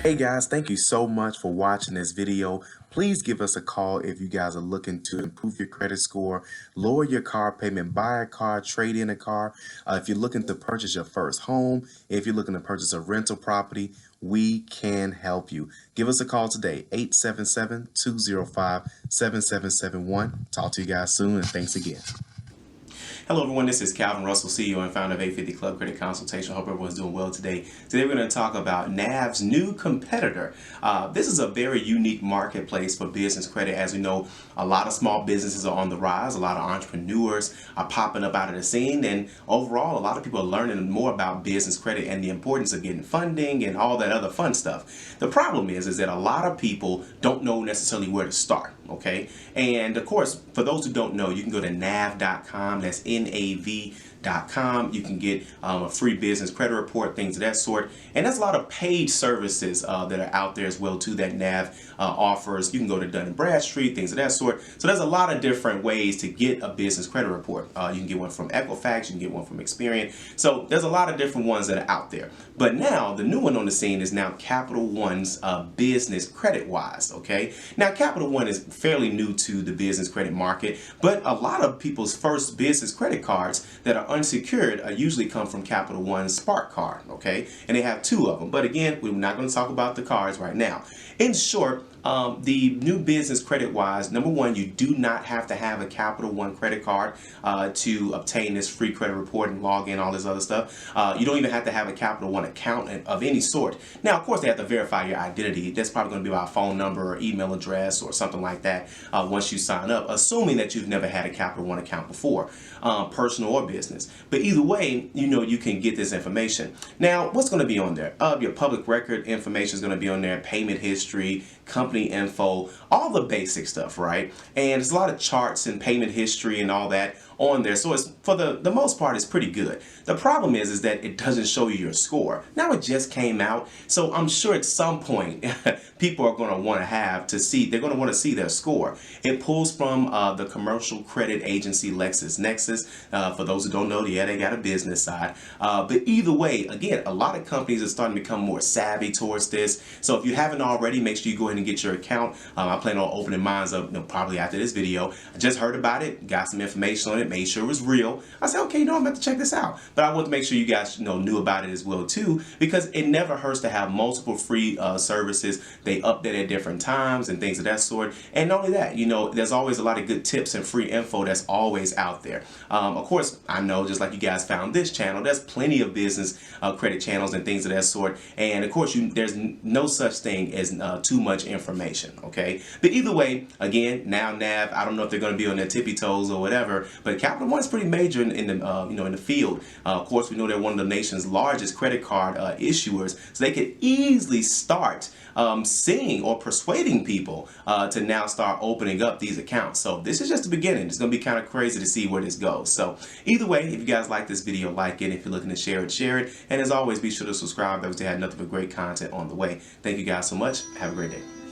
Hey guys, thank you so much for watching this video. Please give us a call if you guys are looking to improve your credit score, lower your car payment, buy a car, trade in a car. If you're looking to purchase your first home, if you're looking to purchase a rental property, we can help you. Give us a call today, 877-205-7771. Talk to you guys soon, and thanks again. Hello everyone, this is Calvin Russell, CEO and founder of 850 Club Credit Consultation. Hope everyone's doing well today. Today we're going to talk about NAV's new competitor. This is a very unique marketplace for business credit. As we know, a lot of small businesses are on the rise. A lot of entrepreneurs are popping up out of the scene. And overall, a lot of people are learning more about business credit and the importance of getting funding and all that other fun stuff. The problem is that a lot of people don't know necessarily where to start. Okay, and of course, for those who don't know, you can go to nav.com. That's NAV.com. You can get a free business credit report, things of that sort. And there's a lot of paid services that are out there as well too that NAV offers. You can go to Dun & Bradstreet, things of that sort. So there's a lot of different ways to get a business credit report. You can get one from Equifax, you can get one from Experian. So there's a lot of different ones that are out there. But now the new one on the scene is now Capital One's Business Credit Wise. Okay, now Capital One is fairly new to the business credit market, but a lot of people's first business credit cards that are unsecured usually come from Capital One's Spark card. Okay, and they have two of them. But again, we're not going to talk about the cards right now. In short, the new business credit wise, number one, you do not have to have a Capital One credit card to obtain this free credit report and log in, all this other stuff. You don't even have to have a Capital One account of any sort. Now, of course, they have to verify your identity. That's probably going to be by phone number or email address or something like that once you sign up, assuming that you've never had a Capital One account before, personal or business. But either way, you can get this information. Now, what's going to be on there? Your public record information is going to be on there, payment history, company info, all the basic stuff, right? And there's a lot of charts and payment history and all that on there. So it's, for the most part, it's pretty good. The problem is that it doesn't show you your score. Now it just came out, so I'm sure at some point people are going to want to they're going to want to see their score. It pulls from the commercial credit agency LexisNexis. For those who don't know, yeah, they got a business side. But either way, again, a lot of companies are starting to become more savvy towards this. So if you haven't already, make sure you go ahead and get your account. I plan on opening mine up probably after this video. I just heard about it, got some information on it, made sure it was real. I said, okay, I'm about to check this out. But I want to make sure you guys knew about it as well too, because it never hurts to have multiple free services. They update at different times and things of that sort. And not only that, there's always a lot of good tips and free info that's always out there. Of course, I know, just like you guys found this channel, there's plenty of business credit channels and things of that sort. And of course, there's no such thing as too much information. Okay, but either way, again, now NAV, I don't know if they're going to be on their tippy toes or whatever, but Capital One is pretty major in the in the field. Of course, we know they're one of the nation's largest credit card issuers, so they could easily start seeing or persuading people to now start opening up these accounts. So this is just the beginning. It's going to be kind of crazy to see where this goes. So either way, if you guys like this video, like it. If you're looking to share it, share it. And as always, be sure to subscribe because we have nothing but great content on the way. Thank you guys so much. Have a great day.